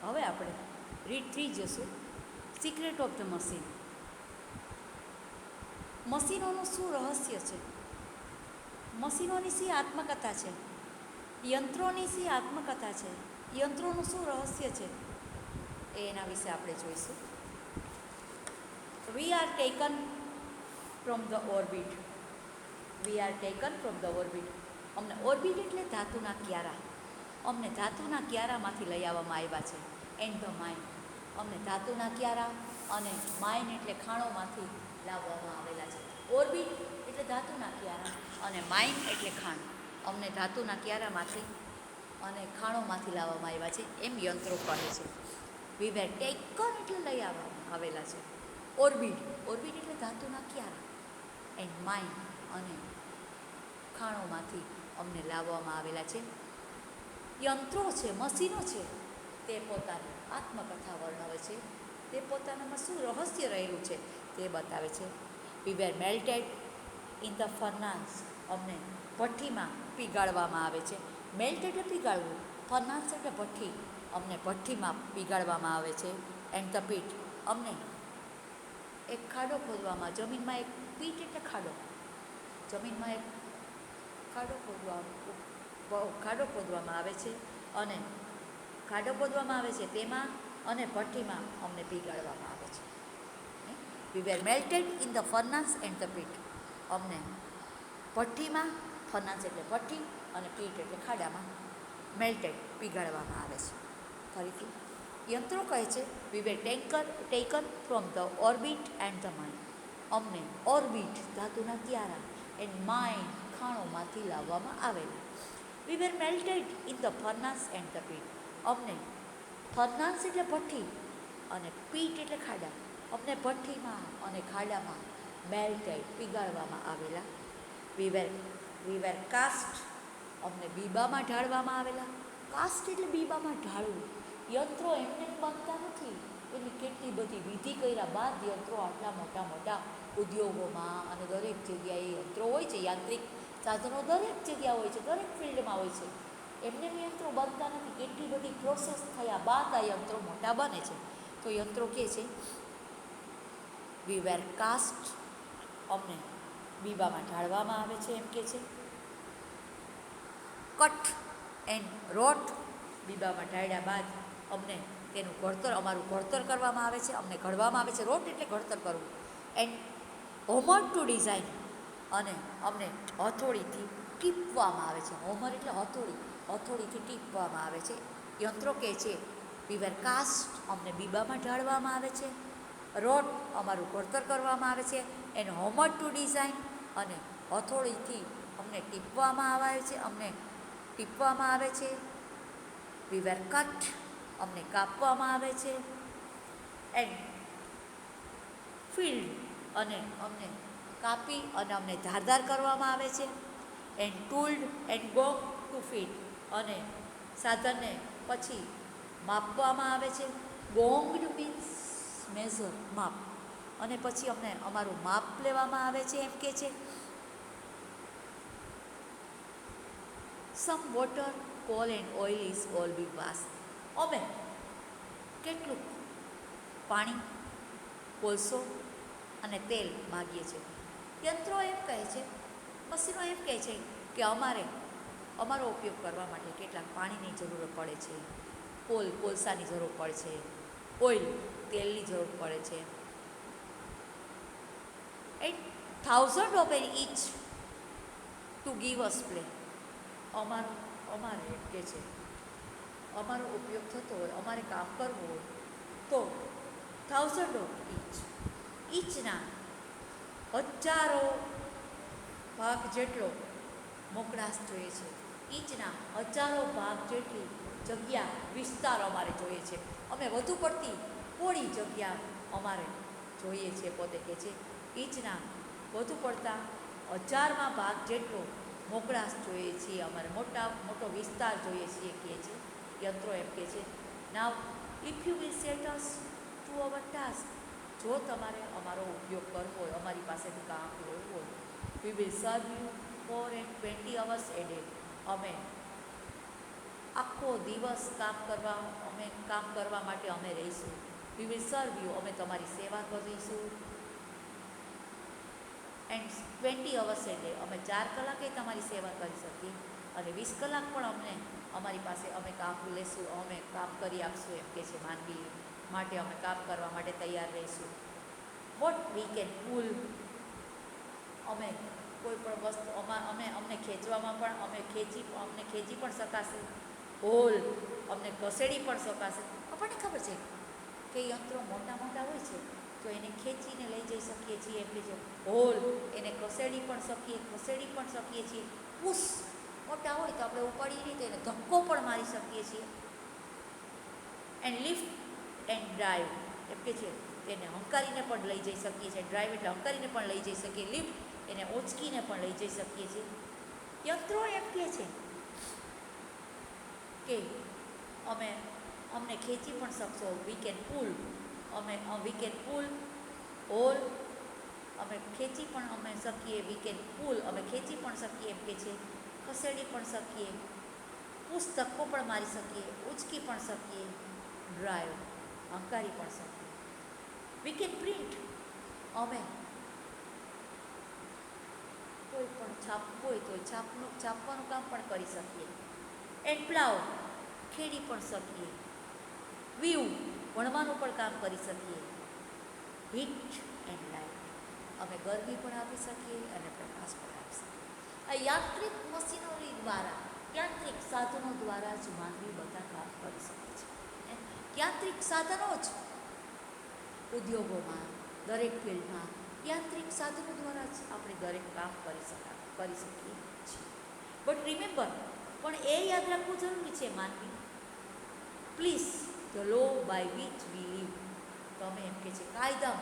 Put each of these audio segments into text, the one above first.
હવે આપણે રીડ 3 જોશું, સિક્રેટ ઓફ ધ મશીન. મશીનોનું શું રહસ્ય છે? મશીનોની શી આત્મકથા છે? યંત્રોની શી આત્મકથા છે? યંત્રોનું શું રહસ્ય છે? એના વિશે આપણે જોઈશું. We are taken from the orbit. We are taken from the orbit. અમને ઓર્બિટ એટલે ધાતુના ક્યારા. અમને ધાતુના ક્યારામાંથી લઈ આવવામાં આવ્યા છે. And the mine. અમને ધાતુના ક્યારા અને માઇન્ડ એટલે ખાણોમાંથી લાવવામાં આવેલા છે. ઓર્બિટ એટલે ધાતુના ક્યારા અને માઇન્ડ એટલે ખાણ. અમને ધાતુના ક્યારામાંથી અને ખાણોમાંથી લાવવામાં આવ્યા છે એમ યંત્રો કહે છે. વી વેર ટેકન એટલે લઈ આવવામાં આવેલા છે. ઓર્બિટ. ઓર્બિટ એટલે ધાતુના ક્યારા એન્ડ માઇન્ડ અને ખાણોમાંથી અમને લાવવામાં આવેલા છે. યંત્રો છે, મશીનો છે, તે પોતાની આત્મકથા વર્ણવે છે. તે પોતાનામાં શું રહસ્ય રહેલું છે તે બતાવે છે. We were melted in the ફર્નાન્સ. અમને ભઠ્ઠીમાં પીગાળવામાં આવે છે. મેલ્ટ એટલે પીગાળવું, ફર્નાન્સ એટલે ભઠ્ઠી. અમને ભઠ્ઠીમાં પીગાળવામાં આવે છે. And the pit. અમને એક ખાડો ખોદવામાં, જમીનમાં એક પીટ એટલે ખાડો. જમીનમાં એક ખાડો ખોદવામાં આવે છે અને ખાડો ખોદવામાં આવે છે તેમાં અને ભઠ્ઠીમાં અમને પીગાળવામાં આવે છે. We were melted in the furnace and the pit. અમને ભઠ્ઠીમાં, ફર્નાન્સ એટલે ભઠ્ઠી અને પીટ એટલે ખાડામાં મેલ્ટેડ પીગાળવામાં આવે છે. ફરીથી યંત્રો કહે છે we were taken from the ore bed and the mine. અમને ઓર્બિટ ધાતુના ક્યારા એન્ડ માઇન્ડ ખાણોમાંથી લાવવામાં આવેલા. We were melted in the furnace and the pit. અમને ફર્નાન્સ એટલે ભઠ્ઠી અને પીટ એટલે ખાડા. અમને ભઠ્ઠીમાં અને ખાડામાં મેલ્ટેડ પીગાળવામાં આવેલા. We wear cast. અમને બીબામાં ઢાળવામાં આવેલા. કાસ્ટ એટલે બીબામાં ઢાળવું. યંત્રો એમને બનતા નથી. એની કેટલી બધી વિધિ કર્યા બાદ યંત્રો આટલા મોટા મોટા ઉદ્યોગોમાં અને દરેક જગ્યાએ યંત્રો હોય છે. યાંત્રિક સાધનો દરેક જગ્યા હોય છે, દરેક ફિલ્ડમાં હોય છે. એમને યંત્રો બનતા નથી. કેટલી બધી પ્રોસેસ થયા બાદ આ યંત્રો મોટા બને છે. તો યંત્રો કહે છે વી વેર કાસ્ટ. અમને બીબામાં ઢાળવામાં આવે છે એમ કે છે. કટ એન્ડ રોટ. બીબામાં ઢાળ્યા બાદ અમને તેનું ઘડતર, અમારું ઘડતર કરવામાં આવે છે, અમને ઘડવામાં આવે છે. રોટ એટલે ઘડતર કરવું. And hammered to design. અને અમને હથોડીથી ટીપવામાં આવે છે. હોમર એટલે હથોડી. હથોડીથી ટીપવામાં આવે છે. યંત્રો કહે છે વી વેર કાસ્ટ. અમને બીબામાં ઢાળવામાં આવે છે. રોટ અમારું ઘડતર કરવામાં આવે છે. And hammered to design. અને હથોડીથી અમને ટીપવામાં આવે છે. We were cut. અમને કાપવામાં આવે છે. And filed. અને અમને કાપી અને અમને ધારદાર કરવામાં આવે છે. એન્ડ ટૂલ્ડ એન્ડ ગોંગ ટુ ફીટ. અને સાધનને પછી માપવામાં આવે છે. ગોંગ્ડ મીન્સ મેઝર, માપ. અને પછી અમને અમારું માપ લેવામાં આવે છે એમ કે છે. Some water, coal and oil is all we ask. અમે કેટલું પાણી, કોલસો અને તેલ માગીએ છીએ. યંત્રો એમ કહે છે, મશીનો એમ કહે છે કે અમારો ઉપયોગ કરવા માટે કેટલાક પાણીની જરૂર પડે છે, કોલસાની જરૂર પડે છે, ઓઇલ તેલની જરૂર પડે છે. And 1000 of an each to give us play. અમારે એમ કે છે અમારો ઉપયોગ થતો હોય, અમારે કામ કરવું હોય તો 1000 of ઈચના હજારો ભાગ જેટલો મોકળાશ જોઈએ છે. ઈચના હજારો ભાગ જેટલી જગ્યા, વિસ્તાર અમારે જોઈએ છે. અમે વધુ પડતી થોડી જગ્યા અમારે જોઈએ છે. પોતે કહે છે ઈચના વધુ પડતા 1000માં ભાગ જેટલો મોકળાશ જોઈએ છીએ. અમારે મોટો વિસ્તાર જોઈએ છીએ કહે છે યંત્રો એમ કહે છે. નાવ if you will set us to our task. જો તમારે અમારો ઉપયોગ કરવો હોય, અમારી પાસેથી કામ લેવું હોય, we will serve you 4 and 20 hours a day. અમે આખો દિવસ કામ કરવા માટે અમે રહીશું. વી વિલ સર્વ યુ, અમે તમારી સેવા કરીશું. એન્ડ 20 અવર્સ એ ડે, અમે 4 કલાકે તમારી સેવા કરી શકીએ અને 20 કલાક પણ અમારી પાસે અમે કામ લેશું, અમે કામ કરી આપશું એમ કે છે. માનવી માટે અમે કામ કરવા માટે તૈયાર રહીશું. વોટ વી કેન પુલ, અમે કોઈ પણ વસ્તુ અમને ખેંચવામાં પણ અમને ખેંચી પણ શકાશે. હોલ, અમને ખસેડી પણ શકાશે. આપણને ખબર છે કે યંત્રો મોટા મોટા હોય છે તો એને ખેંચીને લઈ જઈ શકીએ છીએ એમ કે છે. હોલ, એને ખસેડી પણ શકીએ છીએ. પુશ, મોટા હોય તો આપણે ઉપાડીએ નહીં તો એને ધક્કો પણ મારી શકીએ છીએ. એન્ડ લિફ્ટ એન્ડ ડ્રાઈવ એમ કે છે, તેને હંકારીને પણ લઈ જઈ શકીએ છીએ. ડ્રાઈવ એટલે હંકારીને પણ લઈ જઈ શકીએ. લિફ્ટ, એને ઉંચકીને પણ લઈ જઈ શકીએ છીએ. યંત્રો એમ કહે છે કે અમને ખેંચી પણ શકશો. We can pull, we can pull whole, અમે ખેંચી પણ શકીએ. વી કેન પુલ, અમે ખેંચી પણ શકીએ એમ કે છે. ખસેડી પણ શકીએ. પુશ, ધક્કો પણ મારી શકીએ. ઉંચકી પણ શકીએ. ડ્રાઈવ, હંકારી પણ શકીએ. વી કેન પ્રિન્ટ, અમે કોઈ પણ છાપવું હોય તો છાપવાનું કામ પણ કરી શકીએ. એન્ડ પ્લાવ, ખેડી પણ શકીએ. વ્યૂ, વણવાનું પણ કામ કરી શકીએ. હીટ એન્ડ લાઇટ, અમે ગરમી પણ આપી શકીએ અને પ્રકાશ પણ આપી શકીએ. આ યાંત્રિક મશીનરી દ્વારા, યાંત્રિક સાધનો દ્વારા જ માનવી બધા કામ કરી શકે છે. યાંત્રિક સાધનો જ ઉદ્યોગોમાં, દરેક ફિલ્ડમાં યાંત્રિક સાધનો દ્વારા જ આપણે દરેક કામ કરી શકીએ છીએ. બટ રિમેમ્બર, પણ એ યાદ રાખવું જરૂરી છે માનવી, please the law by which we live, તમે એમ કે છે કાયદા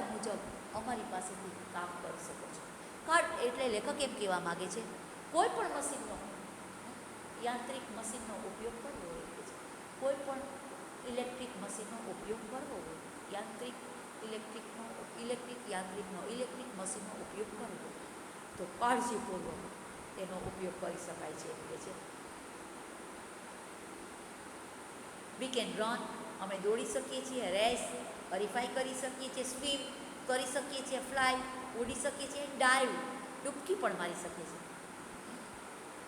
મુજબ અમારી પાસેથી કામ કરી શકો છો. એટલે લેખક એમ કહેવા માગે છે, કોઈ પણ મશીનનો, યાંત્રિક મશીનનો ઉપયોગ કરવો હોય છે, કોઈ પણ ઇલેક્ટ્રિક મશીનનો ઉપયોગ કરવો હોય, ઇલેક્ટ્રિક મશીનનો ઉપયોગ કરવો તો કાળજીપૂર્વક તેનો ઉપયોગ કરી શકાય છે એમ કે છે. વી કેન રન, અમે દોડી શકીએ છીએ. રેસ, હરીફાઈ કરી શકીએ છીએ. સ્વિમ કરી શકીએ છીએ. ફ્લાય, ઉડી શકીએ છીએ. ડાઈવ, ડૂબકી પણ મારી શકીએ છીએ.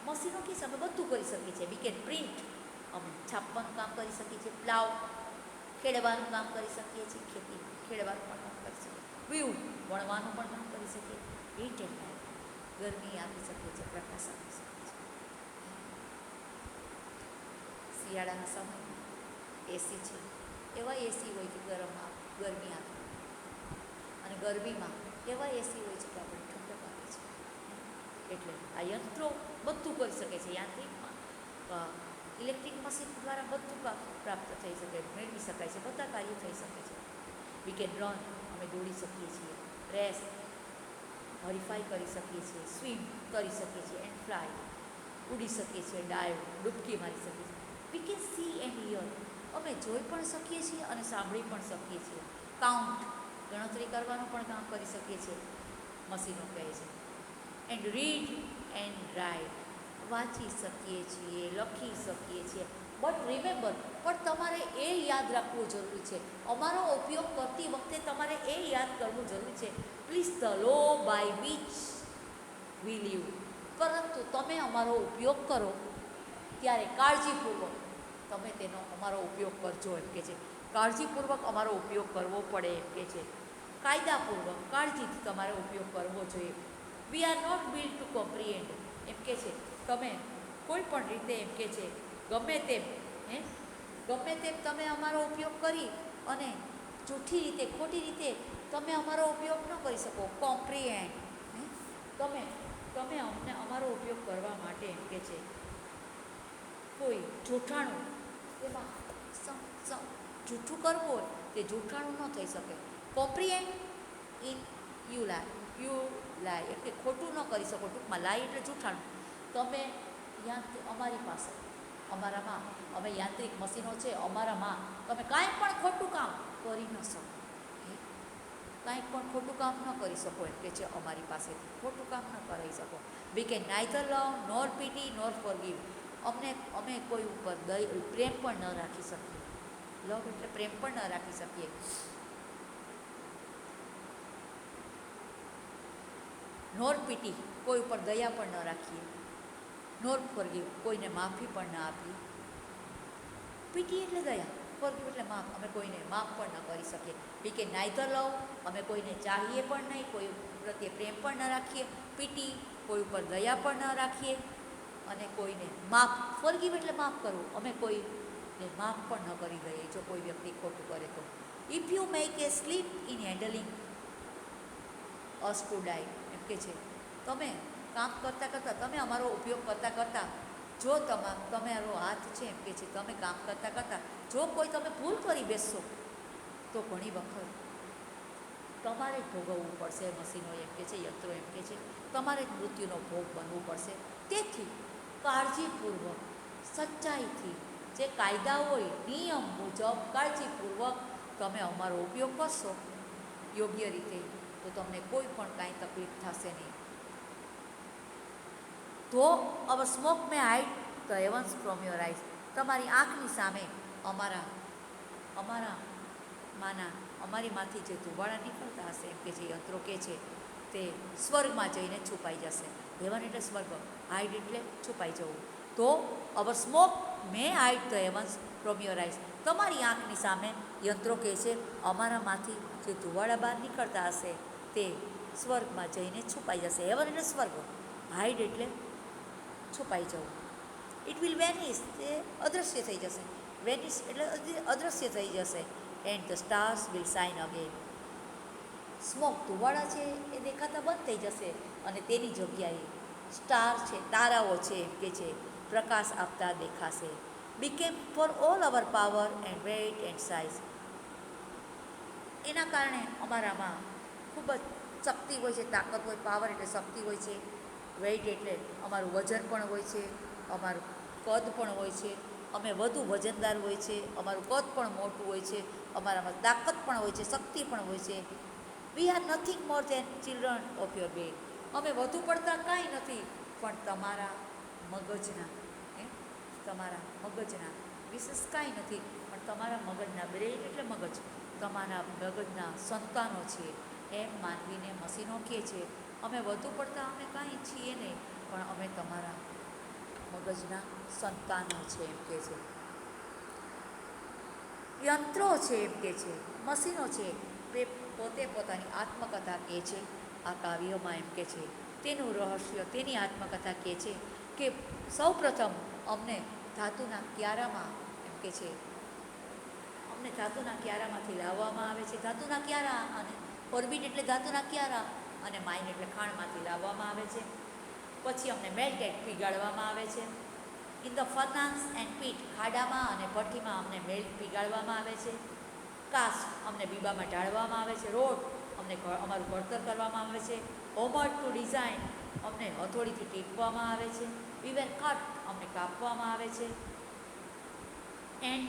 મશીનો કે અમે બધું કરી શકીએ છીએ. વી કેન પ્રિન્ટ, અમે છાપવાનું કામ કરી શકીએ છીએ. પ્લાવ, ખેડવાનું કામ કરી શકીએ છીએ. ખેડવાનું પણ કામ કરી શકીએ. વ્યૂ, વણવાનું પણ કામ કરી શકીએ. હીટ એન્ડ લાઇટ, ગરમી આપી શકીએ છીએ, પ્રકાશ આપી શકીએ છીએ. શિયાળાના સમયમાં એસી છે, એવા એસી હોય કે ગરમી આપે, અને ગરમીમાં એવા એસી હોય છે કે આપણે ઠંડક આપે છે. એટલે આ યંત્રો બધું કરી શકે છે. યાંત્રિકમાં ઇલેક્ટ્રિક મશીન દ્વારા બધું પ્રાપ્ત થઈ શકે, મેળવી શકાય છે, બધા કાર્યો થઈ શકે છે. વી કેન રન, અમે દોડી શકીએ છીએ. રેસ, હરીફાઈ કરી શકીએ છીએ. સ્વિમ કરી શકીએ છીએ. એન્ડ ફ્લાય, ઉડી શકીએ છીએ. ડાઈવ, ડૂબકી મારી શકીએ છીએ. We can see and here, અમે જોઈ પણ શકીએ છીએ અને સાંભળી પણ શકીએ છીએ. કાઉન્ટ, ગણતરી કરવાનું પણ કામ કરી શકીએ છીએ, મશીનો કહે છે. એન્ડ રીડ એન્ડ રાઇટ, વાંચી શકીએ છીએ, લખી શકીએ છીએ. બટ રિમેમ્બર, પણ તમારે એ યાદ રાખવું જરૂરી છે, અમારો ઉપયોગ કરતી વખતે તમારે એ યાદ કરવું જરૂરી છે, please the law by which we live, પરંતુ તમે અમારો ઉપયોગ કરો ત્યારે કાળજીપૂર્વક તમે અમારો ઉપયોગ કરજો એમ કે છે. કાળજીપૂર્વક અમારો ઉપયોગ કરવો પડે એમ કે છે. કાયદાપૂર્વક, કાળજીથી તમારે ઉપયોગ કરવો જોઈએ. We are not built to comprehend એમ કે છે. તમે કોઈ પણ રીતે એમ કે છે ગમે તેમ તમે અમારો ઉપયોગ કરી અને જૂઠી રીતે, ખોટી રીતે તમે અમારો ઉપયોગ ન કરી શકો. કોમ્પ્રિહેન્ડ, તમે અમને અમારો ઉપયોગ કરવા માટે એમ કે છે કોઈ જૂઠાણું, એમાં જૂઠું કરવું હોય તે જૂઠાણું ન થઈ શકે. કોમ્પ્રિહેન્ડ ઇન યુ લાય એટલે ખોટું ન કરી શકો. ટૂંકમાં લાય એટલે જૂઠાણું. તમે અમારી પાસે, અમારામાં, અમે યાંત્રિક મશીનો છે, અમારામાં તમે કાંઈ પણ ખોટું કામ કરી ન શકો. કાંઈક પણ ખોટું કામ ન કરી શકો એમ કે છે અમારી પાસેથી, ખોટું કામ ન કરાવી શકો. We can neither love nor pity nor forgive. અમે કોઈ ઉપર પ્રેમ પણ ન રાખી શકીએ. લવ એટલે પ્રેમ પણ ન રાખી શકીએ. નોર પીટી, કોઈ ઉપર દયા પણ ન રાખીએ. નોર ફોરગીવ, કોઈને માફી પણ ન આપીએ. પીટી એટલે દયા, ફોરગીવ એટલે માફ. અમે કોઈને માફ પણ ન કરી શકીએ. વી કેન નાઇધર લવ, અમે કોઈને ચાહીએ પણ નહીં, કોઈ પ્રત્યે પ્રેમ પણ ન રાખીએ. પીટી, કોઈ ઉપર દયા પણ ન રાખીએ. અને કોઈને માફ, ફોરગીવ એટલે માફ કરવું, અમે કોઈને માફ પણ ન કરી દઈએ જો કોઈ વ્યક્તિ ખોટું કરે તો. If you make a slip in handling us to die, એમ કે છે તમે કામ કરતાં કરતાં, તમે અમારો ઉપયોગ કરતાં કરતાં, જો તમારો હાથ છે એમ કે છે, તમે કામ કરતાં કરતાં જો કોઈ તમે ભૂલ કરી બેસશો તો ઘણી વખત તમારે જ ભોગવવું પડશે. મશીનો એમ કે છે, યંત્રો એમ કે છે, તમારે જ મૃત્યુનો ભોગ બનવું પડશે. તેથી કાળજીપૂર્વક, સચ્ચાઈથી, જે કાયદા હોય નિયમ મુજબ કાળજીપૂર્વક તમે અમારો ઉપયોગ કરશો યોગ્ય રીતે, તો તમને કોઈ પણ કાંઈ તકલીફ થશે નહીં. Though our smoke may hide the heavens from your eyes. તમારી આંખની સામે અમારીમાંથી જે ધુવાળા નીકળતા હશે એમ કે જે યંત્રો કે છે તે સ્વર્ગમાં જઈને છુપાઈ જશે. હેવન એટલે સ્વર્ગ, હાઇડ એટલે છુપાઈ જવું. Though our smoke may hide the heavens from your eyes. તમારી આંખની સામે યંત્રો કહે છે અમારામાંથી જે ધુવાળા બહાર નીકળતા હશે તે સ્વર્ગમાં જઈને છુપાઈ જશે. હેવન એટલે સ્વર્ગ, હાઇડ એટલે છુપાઈ જવું. ઇટ વિલ વેનિશ, તે અદૃશ્ય થઈ જશે. વેનિશ એટલે અદૃશ્ય થઈ જશે. And the stars will shine again. Smoke, ધુવાળા છે એ દેખાતા બંધ થઈ જશે અને તેની જગ્યાએ સ્ટાર છે, તારાઓ છે એમ કે છે, પ્રકાશ આપતા દેખાશે. Because for all our power and weight and size. એના કારણે અમારામાં ખૂબ જ શક્તિ હોય છે, તાકાત હોય. પાવર એટલે શક્તિ હોય છે. વેઇટ એટલે અમારું વજન પણ હોય છે, અમારું કદ પણ હોય છે. અમે વધુ વજનદાર હોય છે, અમારું કદ પણ મોટું હોય છે, અમારામાં તાકાત પણ હોય છે, શક્તિ પણ હોય છે. We are nothing more than children of your brain. અમે વધુ પડતા કાંઈ નથી પણ તમારા મગજના, તમારા મગજના, વિશેષ કાંઈ નથી પણ તમારા મગજના, બ્રેન એટલે મગજ, તમારા મગજના સંતાનો છે એમ માનવીને મશીનો કહે છે. અમે વધુ પડતા અમે કાંઈ છીએ નહીં પણ અમે તમારા મગજના સંતાનો છે એમ કહે છે. યંત્રો છે એમ કહે છે, મશીનો છે, તે પોતે પોતાની આત્મકથા કહે છે આ કાવ્યમાં એમ કહે છે. તેનું રહસ્ય, તેની આત્મકથા કહે છે કે સૌપ્રથમ અમને ધાતુના ક્યારામાં એમ કહે છે, અમને ધાતુના ક્યારામાંથી લાવવામાં આવે છે. ધાતુના ક્યારા અને ઓર્બિટ એટલે ધાતુના ક્યારા અને માઇન એટલે ખાણમાંથી લાવવામાં આવે છે. પછી અમને મેલ્ટેડ પીગાળવામાં આવે છે. ઇન ધ ફર્નાસ એન્ડ પીટ, ખાડામાં અને ભઠ્ઠીમાં અમને મેલ્ટ પીગાળવામાં આવે છે. કાસ્ટ, અમને બીબામાં ઢાળવામાં આવે છે. રોડ, અમને અમારું ઘડતર કરવામાં આવે છે. હોમર ટુ ડિઝાઇન, અમને હથોડીથી ટીપવામાં આવે છે. વી વેર કટ, અમને કાપવામાં આવે છે. એન્ડ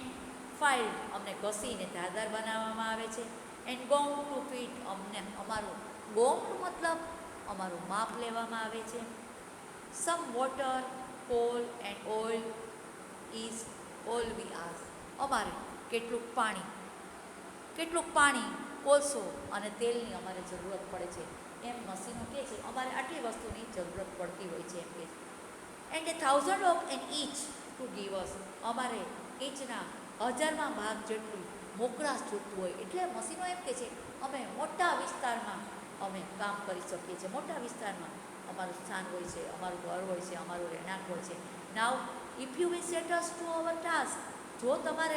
ફાઇલ, અમને ઘસીને ધારદાર બનાવવામાં આવે છે. એન્ડ ગોમ ટુ ફીટ, અમને અમારું ગોમનું મતલબ અમારું માપ લેવામાં આવે છે. Some water, coal and oil is all V ask. અમારે કેટલુંક પાણી, કોલસો અને તેલની અમારે જરૂરત પડે છે એમ મશીનો કહે છે. અમારે આટલી વસ્તુની જરૂરત પડતી હોય છે એમ કે. And a 1000 of an inch to give us. અમારે ઇંચના 1000માં ભાગ જેટલું મોકળાશ જોતું હોય. એટલે મશીનો એમ કહે છે અમે મોટા વિસ્તારમાં અમે કામ કરી શકીએ છીએ. મોટા વિસ્તારમાં અમારું સ્થાન હોય છે, અમારું ઘર હોય છે, અમારું રહેણાંક હોય છે. નાવ if you will set us to our task, જો તમારે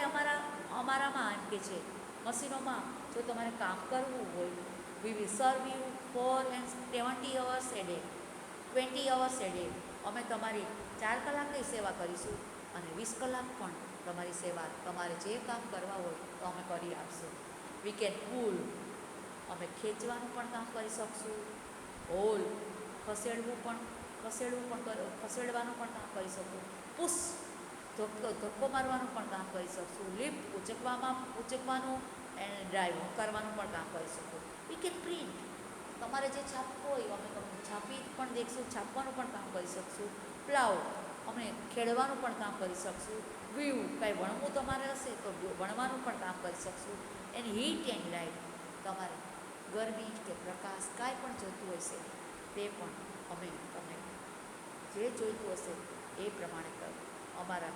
અમારામાં એમ કે છે મશીનોમાં જો તમારે કામ કરવું હોય, we will serve you 4 and 70 hours a day, 20 hours a day. અમે તમારી 4 કલાકની સેવા કરીશું અને 20 કલાક પણ તમારી સેવા, તમારે જે કામ કરવા હોય તો અમે કરી આપશું. વી કેન પુલ, અમે ખેંચવાનું પણ કામ કરી શકશું. હોલ, ખસેડવાનું પણ કામ કરી શકું. પુશ, ધક્કો મારવાનું પણ કામ કરી શકશું. લિફ્ટ, ઉચકવાનું એન્ડ ડ્રાઈવ, કરવાનું પણ કામ કરી શકું. We can print. તમારે જે છાપવું હોય અમે તમને છાપી પણ દેખશું, છાપવાનું પણ કામ કરી શકશું. પ્લાવ અમે ખેડવાનું પણ કામ કરી શકશું. વ્યૂ કાંઈ વણવું તમારે હશે તો વણવાનું પણ કામ કરી શકશું. એન્ડ હીટ એન્ડ લાઇટ તમારે ગરમી કે પ્રકાશ કાંઈ પણ જોઈતું હશે તે પણ અમે તમને જે જોઈતું હશે એ પ્રમાણે અમારા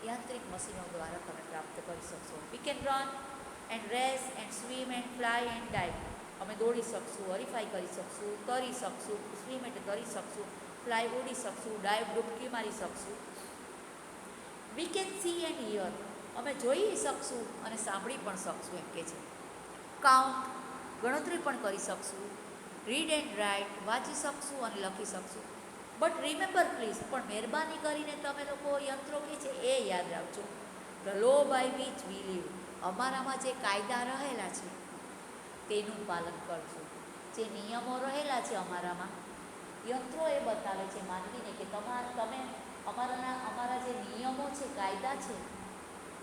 યાંત્રિક મશીનો દ્વારા તમે પ્રાપ્ત કરી શકશો. We can run and race and swim and fly and dive. અમે દોડી શકશું, હરીફાઈ કરી શકશું, તરી શકશું. સ્વિમ એટલે તરી શકશું, ફ્લાય ઉડી શકશું, ડાઇવ ડૂબકી મારી શકશું. We can see and here. અમે જોઈ શકશું અને સાંભળી પણ શકશું એમ કે છે. કાઉન્ટ ગણતરી પણ કરી શકશું. રીડ એન્ડ રાઇટ વાંચી શકશું અને લખી શકશું. બટ રિમેમ્બર પ્લીઝ, પણ મહેરબાની કરીને તમે લોકો યંત્રો કે છે એ યાદ રાખજો. The law by which we live. અમારામાં જે કાયદા રહેલા છે તેનું પાલન કરજો. જે નિયમો રહેલા છે અમારામાં, યંત્રો એ બતાવે છે માનવીને કે તમે અમારા જે નિયમો છે, કાયદા છે,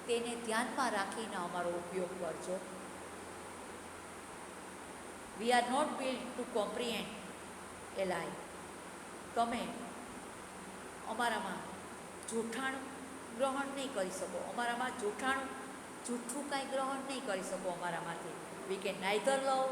તેને ધ્યાનમાં રાખીને અમારો ઉપયોગ કરજો. We are not built to comprehend a lie. તમે અમારામાં જૂઠાણું ગ્રહણ નહીં કરી શકો. અમારામાં જૂઠું કાંઈ ગ્રહણ નહીં કરી શકો અમારામાંથી. વી કેન નાઇધર લવ.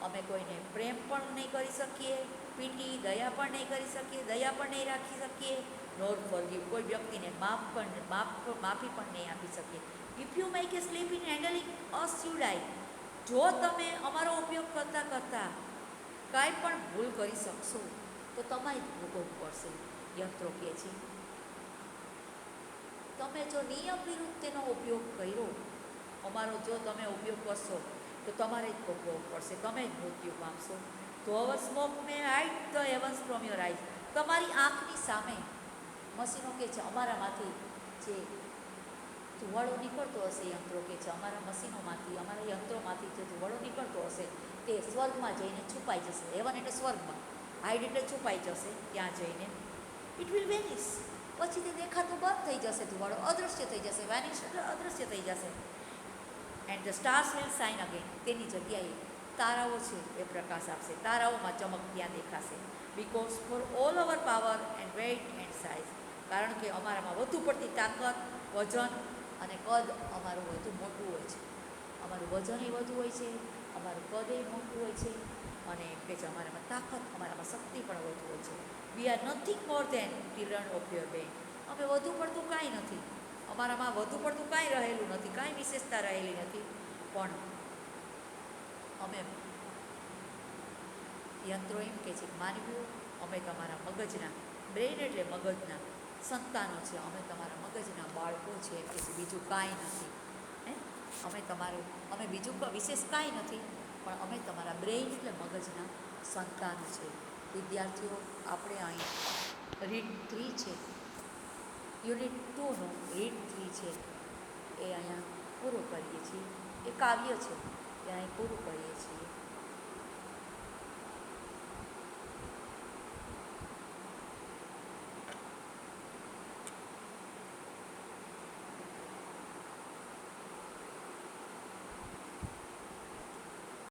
અમે કોઈને પ્રેમ પણ નહીં કરી શકીએ, પીટી દયા પણ નહીં કરી શકીએ, દયા પણ નહીં રાખી શકીએ. Nor forgive. કોઈ વ્યક્તિને માફી પણ નહીં આપી શકીએ. If you make a slip in handling us you die. જો તમે અમારો ઉપયોગ કરતાં કરતાં કાંઈ પણ ભૂલ કરી શકશો તો તમારે ભોગવવું પડશે, યંત્રો કહે છે. તમે જો નિયમ વિરુદ્ધ તેનો ઉપયોગ કર્યો, અમારો જો તમે ઉપયોગ કરશો તો તમારે જ ભોગવવું પડશે, તમે જ મૃત્યુ પામશો. Though our smoke may hide the heavens from your eyes. તમારી આંખની સામે મશીનો કે છે અમારામાંથી જે ધુવાળો નીકળતો હશે, યંત્રો કે છે અમારા મશીનોમાંથી, અમારા યંત્રોમાંથી જે ધુવાળો નીકળતો હશે તે સ્વર્ગમાં જઈને છુપાઈ જશે. હેવન એટલે સ્વર્ગમાં, હાઇડ એટલે છુપાઈ જશે ત્યાં જઈને. It will vanish. પછી તે દેખાતું બંધ થઈ જશે, ધુવાળો અદૃશ્ય થઈ જશે. વેનિશ એટલે અદૃશ્ય થઈ જશે. And the stars will shine again. તેની જગ્યાએ તારાઓ છે એ પ્રકાશ આપશે. તારાઓમાં ચમક ત્યાં દેખાશે. Because for all our power and weight and size. કારણ કે અમારામાં વધુ પડતી તાકાત, વજન અને કદ અમારું વધુ મોટું હોય છે. અમારું વજન એ વધુ હોય છે, અમારું કદ એ મોટું હોય છે, અને એમ કે છે અમારામાં તાકાત, અમારામાં શક્તિ પણ વધુ હોય છે. We are nothing more than children of your brain. અમે વધુ પડતું કાંઈ નથી, અમારામાં વધુ પડતું કાંઈ રહેલું નથી, કાંઈ વિશેષતા રહેલી નથી. પણ અમે યંત્રો એમ કે છે માનવીઓ, અમે તમારા મગજના, બ્રેઇન એટલે મગજના સંતાનો છે. અમે તમારા મગજના બાળકો છે એમ કે છે, બીજું કાંઈ નથી. અમે બીજું વિશેષ કાંઈ નથી, પણ અમે તમારા બ્રેઇન એટલે મગજના સંતાનો છે. વિદ્યાર્થીઓ, આપણે અહીં રીડ 3 છે, યુનિટ 2નું રીડ 3 છે એ અહીંયા પૂરું કરીએ છીએ. એ કાવ્ય છે એ અહીં પૂરું કરીએ છીએ.